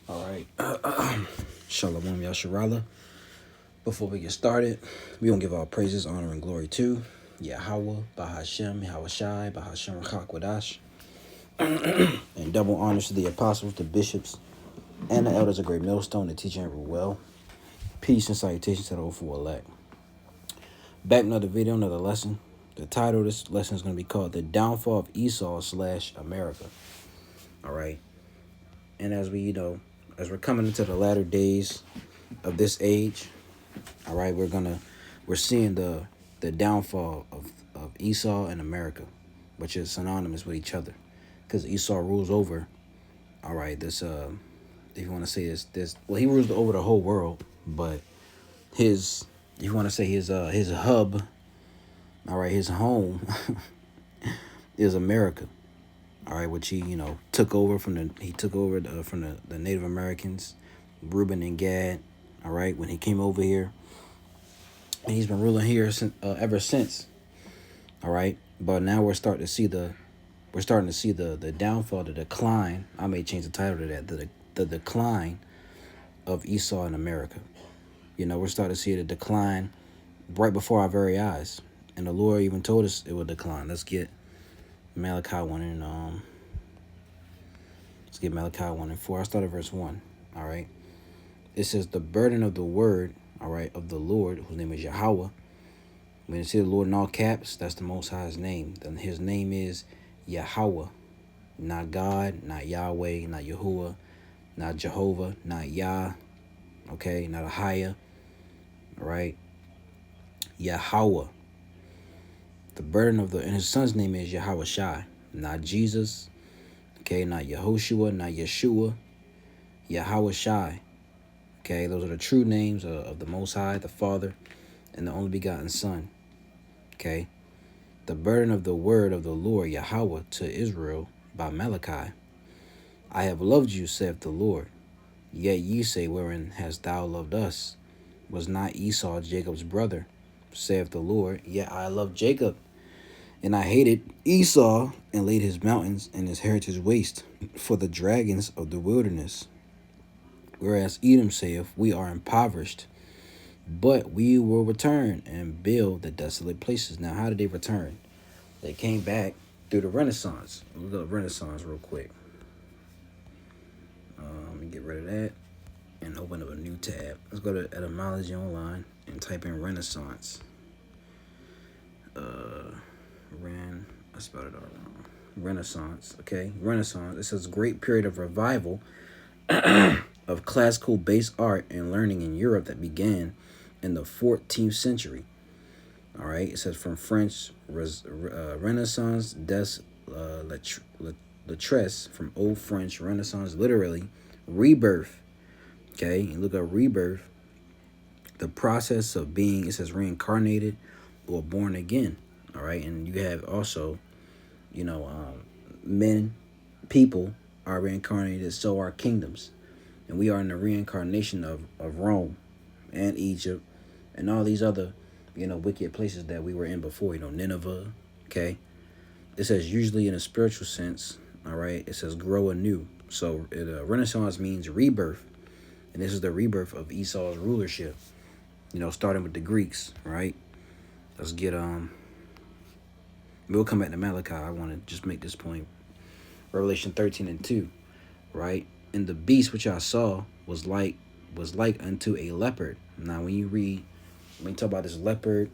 All right. Shalom Yasharala. Before we get started, we gonna give all praises, honor, and glory to Yahweh, Bahashem, Yahweh Shai, Bahashem Rachakwadash, and double honors to the apostles, the bishops, and the elders of Great Millstone, the teaching and rule well. Peace and salutations to the hopeful elect. Back another video, another lesson. The title of this lesson is going to be called The Downfall of Esau / America. All right. And as we're coming into the latter days of this age, all right, we're seeing the downfall of Esau and America, which is synonymous with each other, because Esau rules over, all right, this if you want to say this well, he rules over the whole world, but his hub, all right, his home is America. All right, which he took over from the Native Americans, Reuben and Gad. All right, when he came over here, and he's been ruling here ever since. All right, but now we're starting to see the downfall, the decline. I may change the title to that. The decline of Esau in America. We're starting to see the decline right before our very eyes, and the Lord even told us it would decline. Let's get Malachi 1 and let's get Malachi 1 and 4. I'll start at verse 1. All right. It says, the burden of the word, all right, of the Lord, whose name is Yahweh. When you see the Lord in all caps, that's the Most High's name. Then his name is Yahweh. Not God, not Yahweh, not Yahuwah, not Jehovah, not Yah, okay, not Ahia. All right. Yahweh. The burden of and his son's name is Yahweh Shai, not Jesus, okay, not Yehoshua, not Yeshua, Yahweh Shai, okay, those are the true names of the Most High, the Father, and the only begotten Son, okay. The burden of the word of the Lord Yahweh to Israel by Malachi. I have loved you, saith the Lord, yet ye say, wherein hast thou loved us? Was not Esau Jacob's brother, saith the Lord, yet I loved Jacob, and I hated Esau, and laid his mountains and his heritage waste for the dragons of the wilderness. Whereas Edom saith, we are impoverished, but we will return and build the desolate places. Now, how did they return? They came back through the Renaissance. Look up Renaissance real quick. Let me get rid of that and open up a new tab. Let's go to Etymology Online and type in Renaissance. I spelled it all wrong. Renaissance, okay? Renaissance. It says great period of revival of classical based art and learning in Europe that began in the 14th century. All right. It says from French Renaissance des lettres, from Old French Renaissance, literally rebirth. Okay, you look at rebirth, the process of being, it says reincarnated or born again. All right, and you have also, people are reincarnated, so are kingdoms. And we are in the reincarnation of Rome and Egypt and all these other, wicked places that we were in before, Nineveh, okay? It says usually in a spiritual sense, all right? It says grow anew. So Renaissance means rebirth. And this is the rebirth of Esau's rulership, starting with the Greeks, right? Let's get, we'll come back to Malachi. I want to just make this point. Revelation 13 and 2, right? And the beast which I saw was like unto a leopard. Now, when you talk about this leopard,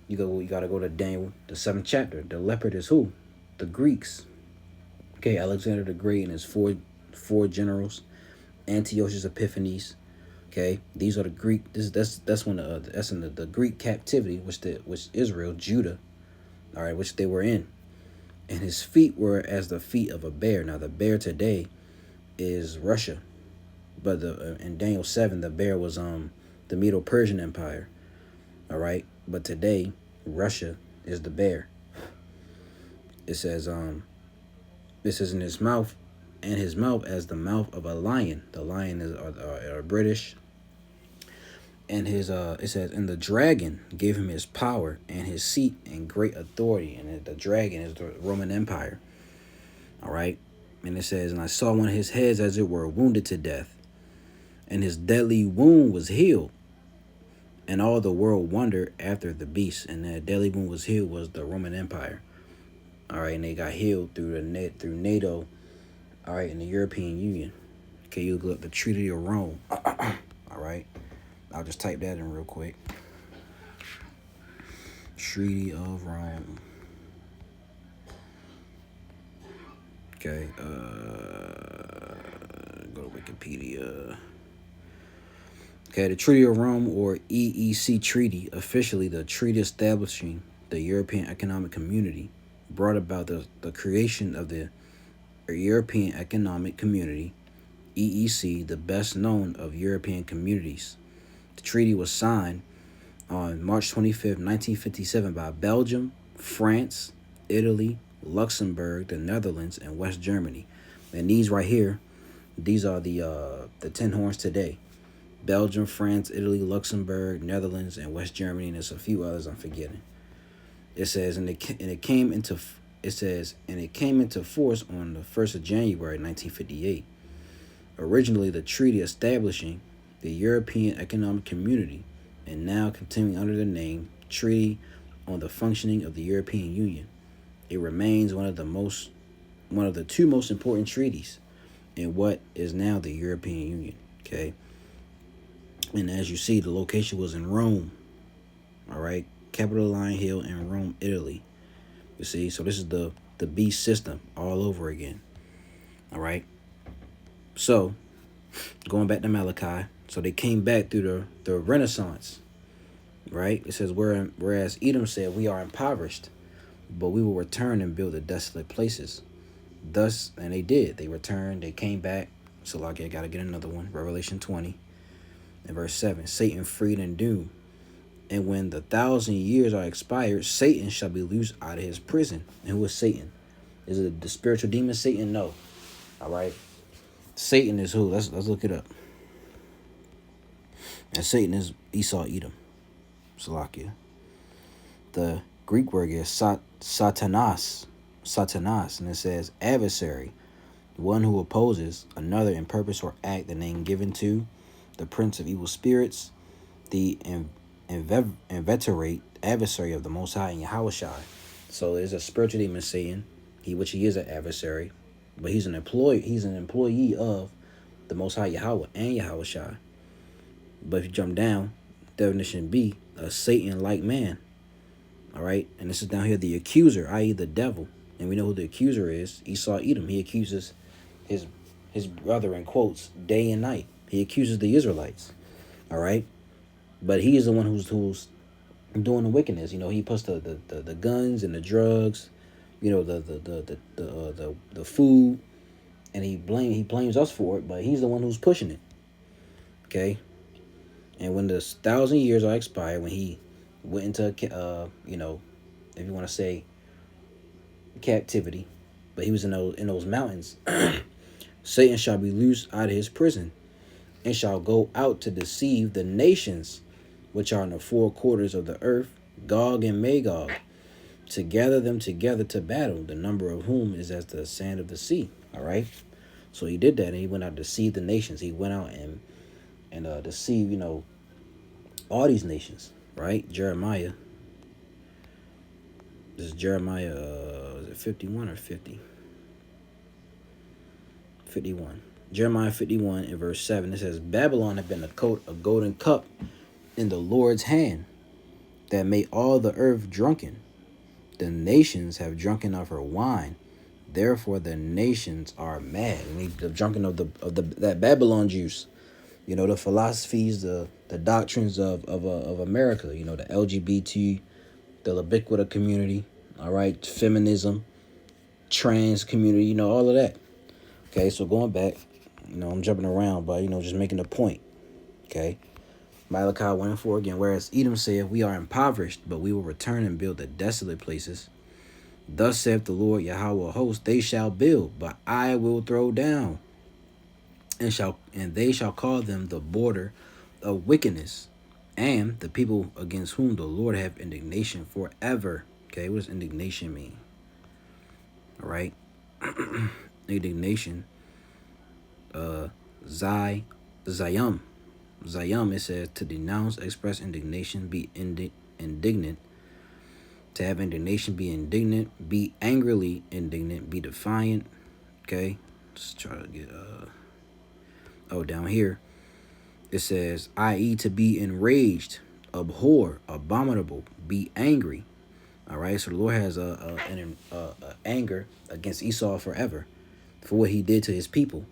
you got to go to Daniel, the 7th chapter. The leopard is who? The Greeks. Okay, Alexander the Great and his four generals, Antiochus Epiphanes. Okay, these are the Greek. That's when that's in the Greek captivity, which Israel, Judah, all right, which they were in, and his feet were as the feet of a bear. Now the bear today is Russia, but in Daniel 7, the bear was the Medo-Persian Empire. All right, but today Russia is the bear. It says this is in his mouth, and his mouth as the mouth of a lion. The lion are British. And his it says, and the dragon gave him his power and his seat and great authority. And the dragon is the Roman Empire. All right. And it says, and I saw one of his heads as it were wounded to death, and his deadly wound was healed. And all the world wondered after the beast, and that deadly wound was healed was the Roman Empire. All right, and they got healed through through NATO. All right, and the European Union. Okay, you look up the Treaty of Rome. All right, I'll just type that in real quick. Treaty of Rome. Okay, go to Wikipedia. Okay, the Treaty of Rome, or EEC Treaty, officially the treaty establishing the European Economic Community, brought about the creation of the European Economic Community, EEC, the best known of European communities. The treaty was signed on March 25th, 1957 by Belgium, France, Italy, Luxembourg, the Netherlands, and West Germany. And these right here, these are the 10 horns today. Belgium, France, Italy, Luxembourg, Netherlands, and West Germany, and there's a few others I'm forgetting. It says, and it came into force on the 1st of January 1958. Originally, the treaty establishing the European Economic Community, and now continuing under the name Treaty on the Functioning of the European Union. It remains one of the two most important treaties in what is now the European Union. Okay. And as you see, the location was in Rome. All right. Capitol Lion Hill in Rome, Italy. You see, so this is the beast system all over again. All right. So, going back to Malachi, so they came back through the Renaissance, right? It says, whereas Edom said, we are impoverished, but we will return and build the desolate places. Thus, and they did. They returned, they came back. So, like, I got to get another one. Revelation 20 and verse 7. Satan freed and doomed. And when the 1,000 years are expired, Satan shall be loosed out of his prison. And who is Satan? Is it the spiritual demon Satan? No. All right. Satan is who? Let's look it up. And Satan is Esau, Edom. Salakia. The Greek word is satanas. Satanas. And it says adversary. One who opposes another in purpose or act, the name given to the prince of evil spirits, the inveterate adversary of the Most High, and Yahushua. So there's a spiritual demon Satan, which he is an adversary, but he's an employee of the Most High Yahweh and Yahushua. But if you jump down, definition B, a Satan-like man. All right, and this is down here the accuser, i.e. the devil, and we know who the accuser is. Esau, Edom. He accuses his brother in quotes day and night. He accuses the Israelites. All right, but he is the one who's doing the wickedness. You know, he puts the guns and the drugs, you know, the food, and he blames us for it, but he's the one who's pushing it. Okay, and when the 1,000 years are expired, when he went into you know, if you want to say captivity, but he was in those mountains. Satan shall be loosed out of his prison, and shall go out to deceive the nations which are in the four quarters of the earth, Gog and Magog, to gather them together to battle, the number of whom is as the sand of the sea. All right, so he did that, and he went out to deceive the nations. He went out and deceive, you know, all these nations. Right, Jeremiah. This is Jeremiah. Is it 51 or 50? 51. Jeremiah 51 in verse 7. It says, Babylon had been a golden cup in the Lord's hand, that made all the earth drunken. The nations have drunken of her wine. Therefore the nations are mad. And they're drunken of that Babylon juice. You know, the philosophies, the doctrines of America. You know, the LGBT, the ubiquitous community. All right, feminism, trans community. You know, all of that. Okay, so going back, you know, I'm jumping around, but, you know, just making a point. Okay. Malachi 1 and 4 again. Whereas Edom said, we are impoverished, but we will return and build the desolate places. Thus saith the Lord Yahweh of hosts, they shall build, but I will throw down, and they shall call them the border of wickedness, and the people against whom the Lord have indignation forever. Okay, what does indignation mean? All right. Indignation. Zai Zayam. Zayam, it says to denounce, express indignation, be indignant, to have indignation, be indignant, be angrily indignant, be defiant. Okay, let's try to get down here it says, i.e., to be enraged, abhor, abominable, be angry. All right, so the Lord has a anger against Esau forever for what he did to his people.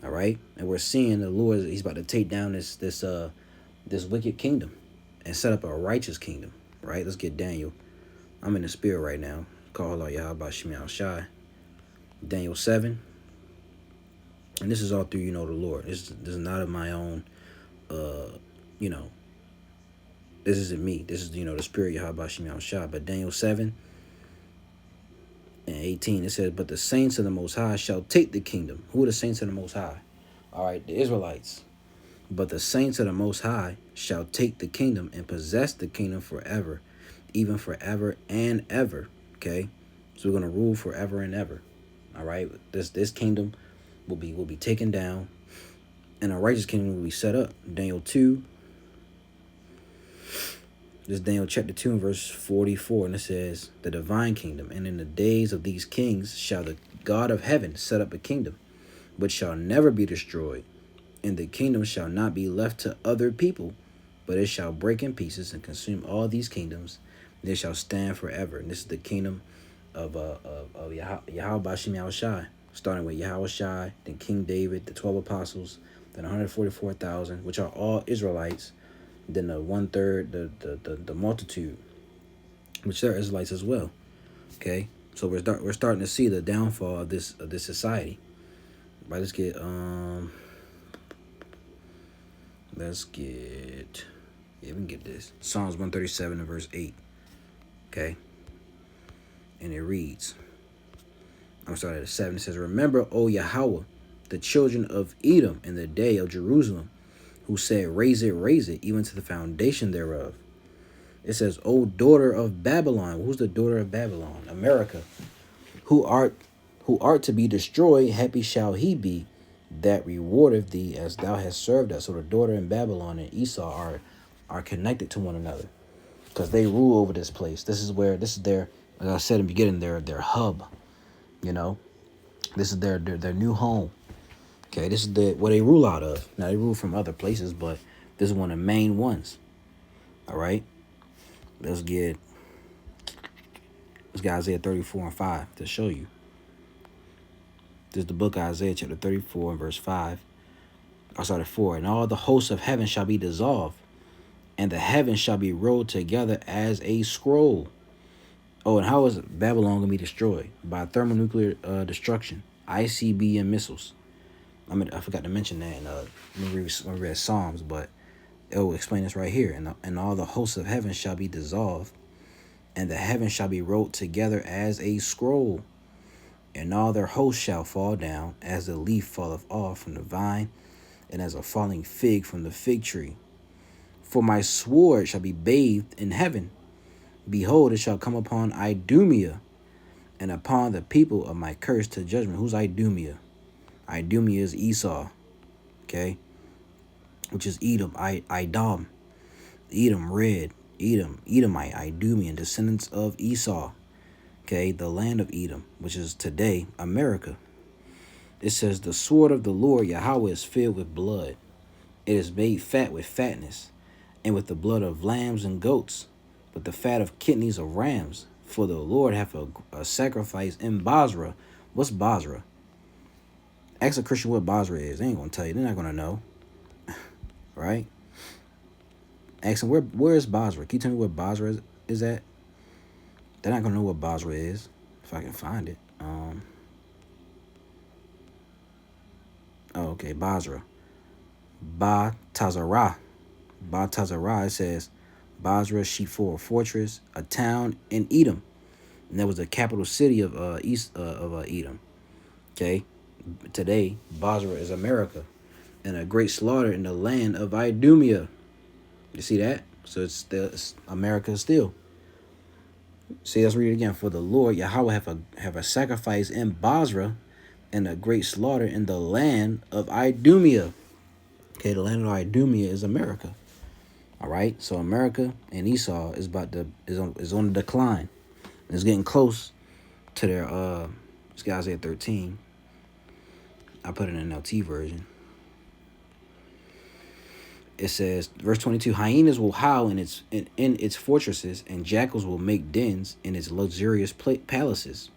All right, and we're seeing the Lord, he's about to take down this wicked kingdom and set up a righteous kingdom. Right, let's get Daniel. I'm in the spirit right now. Call Allah Yahweh Shemi Shai. Daniel 7. And this is all through, the Lord. This is not of my own, you know, this isn't me. This is, the spirit Yahweh Shemi Shai. But Daniel 7 and 18, it says, but the saints of the Most High shall take the kingdom. Who are the saints of the Most High? All right, the Israelites. But the saints of the Most High shall take the kingdom and possess the kingdom forever, even forever and ever. Okay, so we're gonna rule forever and ever. All right, this kingdom will be taken down, and a righteous kingdom will be set up. Daniel 2. This is Daniel chapter 2 and verse 44, and it says, the divine kingdom, and in the days of these kings shall the God of heaven set up a kingdom, which shall never be destroyed, and the kingdom shall not be left to other people, but it shall break in pieces and consume all these kingdoms, and it shall stand forever. And this is the kingdom of Yahweh Shemi Shai, starting with Yahweh Shai, then King David, the 12 apostles, then 144,000, which are all Israelites, then the 1/3, the multitude, which they're Israelites as well. Okay, so we're starting to see the downfall of this society. Right, let's get we can get this Psalms 137 and verse 8. Okay, and it reads, I'm starting at 7. It says, remember, O Yahweh, the children of Edom in the day of Jerusalem, who said, raise it, even to the foundation thereof. It says, O daughter of Babylon. Who's the daughter of Babylon? America. Who art to be destroyed, happy shall he be that rewardeth thee as thou hast served us. So the daughter in Babylon and Esau are connected to one another, because they rule over this place. This is their, as I said in the beginning, their hub. This is their new home. Okay, this is what they rule out of. Now, they rule from other places, but this is one of the main ones. All right, let's get Isaiah 34 and 5 to show you. This is the book of Isaiah chapter 34 and verse 5. I started 4. And all the hosts of heaven shall be dissolved, and the heavens shall be rolled together as a scroll. Oh, and how is Babylon going to be destroyed? By thermonuclear destruction, ICBM missiles. I forgot to mention that when we read Psalms, but it will explain this right here. And all the hosts of heaven shall be dissolved, and the heavens shall be rolled together as a scroll. And all their hosts shall fall down, as the leaf falleth off from the vine, and as a falling fig from the fig tree. For my sword shall be bathed in heaven. Behold, it shall come upon Idumea, and upon the people of my curse to judgment. Who's Idumea? Idumea is Esau, okay, which is Edom, Edom, red, Edomite, Idumean, descendants of Esau, okay, the land of Edom, which is today America. It says, the sword of the Lord Yahweh is filled with blood. It is made fat with fatness, and with the blood of lambs and goats, with the fat of kidneys of rams. For the Lord hath a sacrifice in Basra. What's Basra? Ask a Christian what Basra is. They ain't going to tell you. They're not going to know. Right? Ask them, where is Basra? Can you tell me where Basra is at? They're not going to know what Basra is, if I can find it. Okay, Basra. Ba-Tazarah. Ba-Tazarah, it says, Basra, sheepfold, a fortress, a town in Edom. And that was the capital city of Edom. Okay? Today, Basra is America, and a great slaughter in the land of Idumea. You see that? So it's America still. See, let's read it again. For the Lord Yahweh have a sacrifice in Basra, and a great slaughter in the land of Idumea. Okay, the land of Idumea is America. All right, so America and Esau is on the decline. And it's getting close to their this guy's at 13. I put it in an LT version. It says, verse 22, hyenas will howl in its fortresses, and jackals will make dens in its luxurious palaces.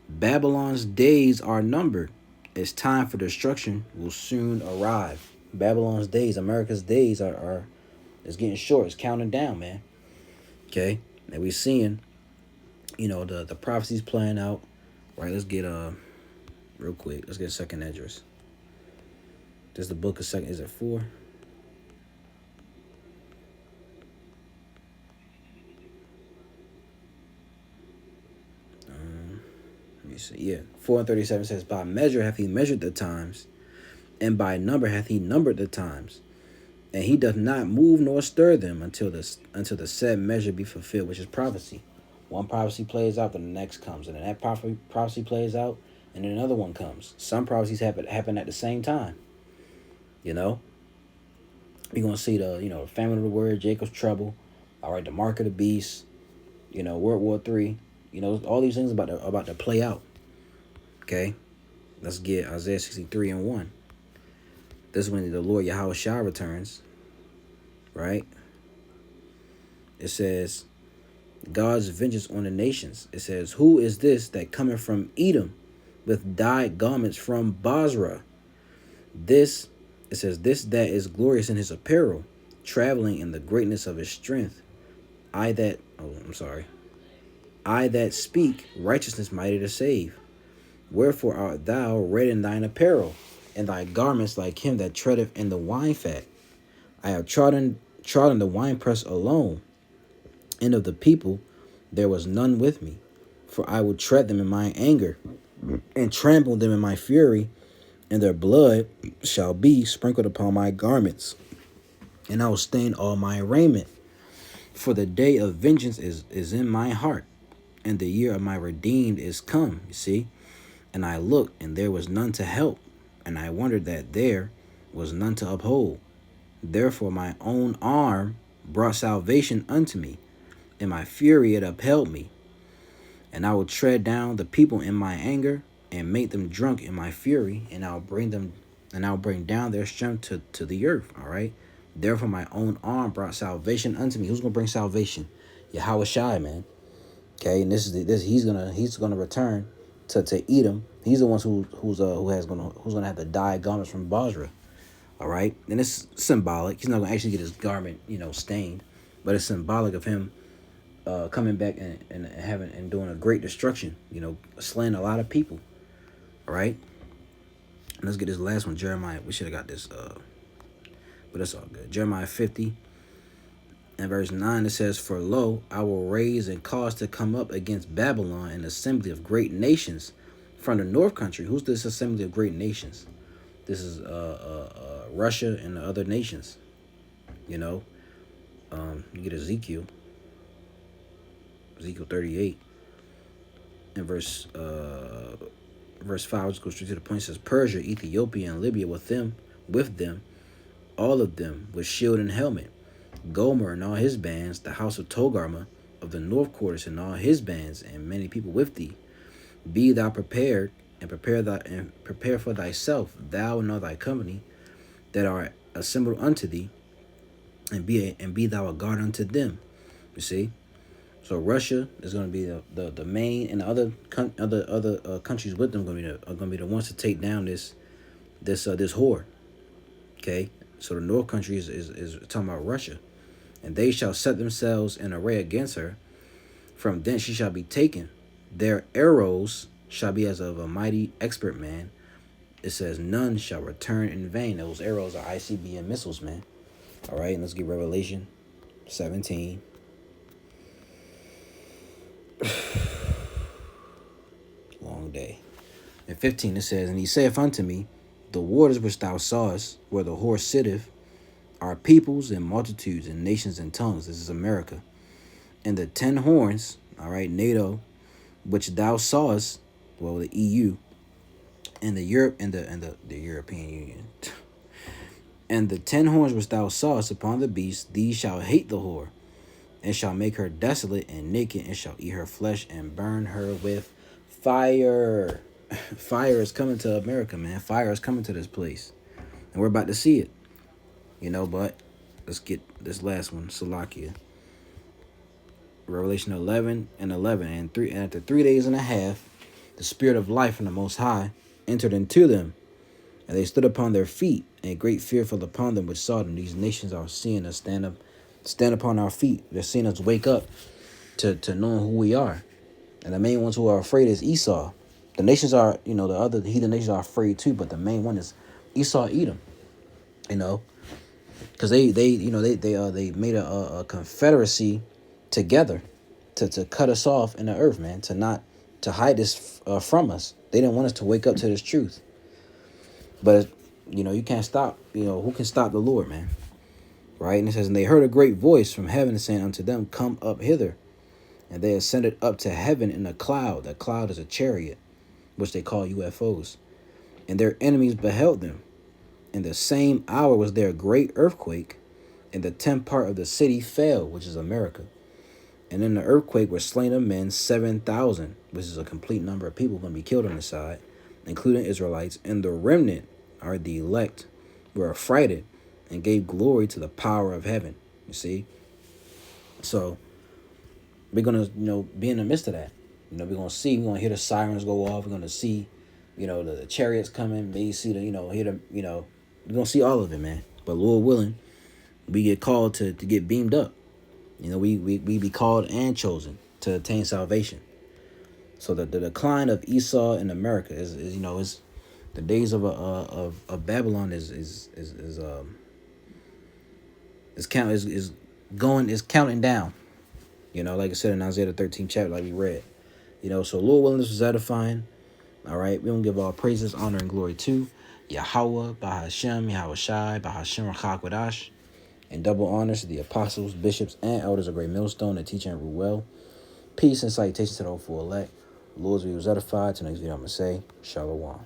Babylon's days are numbered. Its time for destruction will soon arrive. Babylon's days, America's days are it's getting short. It's counting down, man. Okay, and we're seeing, the prophecies playing out. Right, let's get real quick. Let's get second address. Does the book of second? Is it 4? Let me see. Yeah, 4:37 says, by measure hath he measured the times, and by number hath he numbered the times, and he doth not move nor stir them until the said measure be fulfilled, which is prophecy. One prophecy plays out, then the next comes, and then that prophecy plays out, and then another one comes. Some prophecies happen at the same time. We're gonna see the famine of the word, Jacob's trouble, all right, the mark of the beast, World War III, all these things about to play out. Okay, let's get Isaiah 63:1. This is when the Lord Yahweh Shah returns. Right? It says, God's vengeance on the nations. It says, who is this that cometh from Edom with dyed garments from Basra? It says, this that is glorious in his apparel, traveling in the greatness of his strength. I that speak righteousness mighty to save. Wherefore art thou red in thine apparel, and thy garments like him that treadeth in the wine fat? I have trodden the winepress alone, and of the people there was none with me. For I will tread them in my anger, and trample them in my fury, and their blood shall be sprinkled upon my garments, and I will stain all my raiment. For the day of vengeance is in my heart, and the year of my redeemed is come. You see? And I looked, and there was none to help, and I wondered that there was none to uphold. Therefore my own arm brought salvation unto me, and my fury it upheld me. And I will tread down the people in my anger, and make them drunk in my fury, and I'll bring down their strength to the earth. All right. Therefore my own arm brought salvation unto me. Who's gonna bring salvation? Yahweh Shai, man. Okay, and he's gonna return to Edom. He's the one who's gonna have to dye garments from Basra. All right, and it's symbolic. He's not gonna actually get his garment, stained, but it's symbolic of him coming back and doing a great destruction. Slaying a lot of people. All right, and let's get this last one, Jeremiah. We should have got this, but it's all good. Jeremiah 50. In verse 9, it says, for lo, I will raise and cause to come up against Babylon an assembly of great nations from the north country. Who's this assembly of great nations? This is Russia and the other nations. You get Ezekiel 38. In verse 5, let's go straight to the point. It says, Persia, Ethiopia, and Libya with them, all of them with shield and helmet. Gomer and all his bands, the house of Togarmah of the north quarters and all his bands, and many people with thee. Be thou prepared, and prepare for thyself, thou and all thy company that are assembled unto thee, and be thou a guard unto them. You see, so Russia is going to be the main, and the other countries with them are going to be the ones to take down this whore. Okay, so the north countries is talking about Russia. And they shall set themselves in array against her. From thence she shall be taken. Their arrows shall be as of a mighty expert man. It says, none shall return in vain. Those arrows are ICBM missiles, man. All right, and let's get Revelation 17. Long day. In 15 it says, and he saith unto me, the waters which thou sawest, where the horse sitteth, are peoples and multitudes and nations and tongues. This is America. And the 10 horns, all right, NATO, which thou sawest, well, the EU, and the European Union, And the 10 horns which thou sawest upon the beast, these shall hate the whore, and shall make her desolate and naked, and shall eat her flesh and burn her with fire. Fire is coming to America, man. Fire is coming to this place. And we're about to see it. But let's get this last one, Salakia. Revelation 11:11. And after 3 days and a half, the spirit of life from the Most High entered into them, and they stood upon their feet, and great fear fell upon them which saw them. These nations are seeing us stand upon our feet. They're seeing us wake up to knowing who we are. And the main ones who are afraid is Esau. The nations are, the other heathen nations are afraid too, but the main one is Esau, Edom. Because they made a confederacy together to cut us off in the earth, man, to hide this from us. They didn't want us to wake up to this truth. But you can't stop. Who can stop the Lord, man? Right? And it says, and they heard a great voice from heaven saying unto them, come up hither. And they ascended up to heaven in a cloud. That cloud is a chariot, which they call UFOs. And their enemies beheld them. In the same hour was there a great earthquake, and the 10th part of the city fell, which is America. And in the earthquake were slain of men 7,000, which is a complete number of people going to be killed on the side, including Israelites. And the remnant, are the elect, were affrighted and gave glory to the power of heaven. You see? So we're going to, be in the midst of that. We're going to hear the sirens go off. We're going to see, the chariots coming. Maybe see we're going to see all of it, man. But Lord willing, we get called to get beamed up. We be called and chosen to attain salvation. So the decline of Esau in America is the days of Babylon is counting down. Like I said in Isaiah the 13th chapter, like we read. So Lord willing, this was edifying. All right, we don't give all praises, honor, and glory to Yahweh, Bahashem, Yahweh Shai, Bahashem Rachakwadash, and double honors to the apostles, bishops, and elders of Great Millstone that teach and rule well. Peace and salutation to the hopeful elect. Lord's we was edified. To the next video, I'm going to say, Shalom.